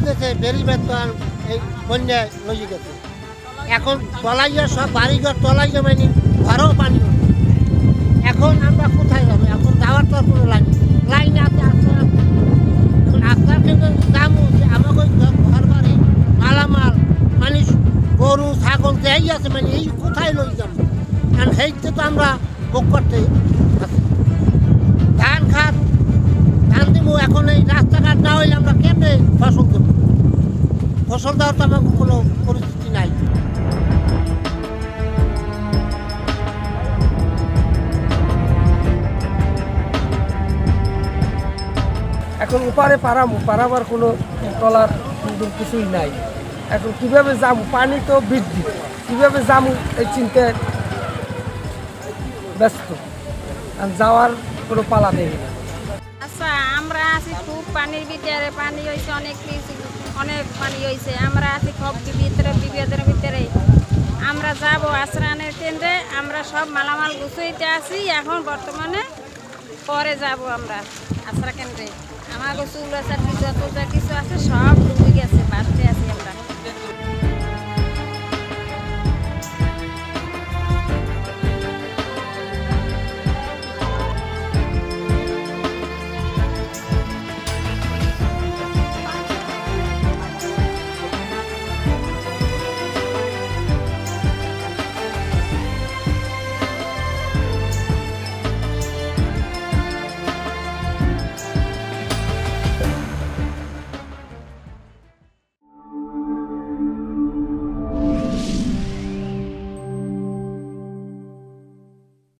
দিয়েছে বেরিবের তো এই বন্যায় লইয়ে গেছে। এখন তলাইয়া সব বাড়িঘর তলাইয়া মানে ঘরেও পানি। এখন আমরা কোথায় যাবো? এখন যাওয়ার তো কোনো লাইন আছে আসতে এখন রাস্তার কিন্তু দামও আমাকে ঘর বাড়ি মালামাল মানে গরু ছাগল যাই আছে মানে এই কোথায় লই যাবো? কারণ সেইতে তো আমরা ভোগ করতে আছি। ধান খাত ধান দেবো, এখন এই রাস্তাঘাট না হইলে আমরা কেমনে ফসল দেবো? ফসল দেওয়ার তো আমার কোনো পরিস্থিতি নাই। এখন উপারে পারাবার কোনো টলার কিছুই নাই। এখন কিভাবে যাবো? পানি তো বৃদ্ধি, কিভাবে যাবো এই চিন্তায় ব্যস্ত, আর যাওয়ার কোনো পালা নেই। আচ্ছা, আমরা আছি খুব পানির ভিতরে, পানি হয়েছে অনেক পানি হয়েছে। আমরা আছি খুব বিপদের ভিতরে। আমরা যাব আশ্রয়ের কেন্দ্রে, আমরা সব মালামাল গুছাইতে আছি। এখন বর্তমানে পরে যাব আমরা আশ্রয় কেন্দ্রে। আমার চুল আছে যত যা কিছু আছে সব ডুবে গেছে, বাঁচতে আছি আমরা।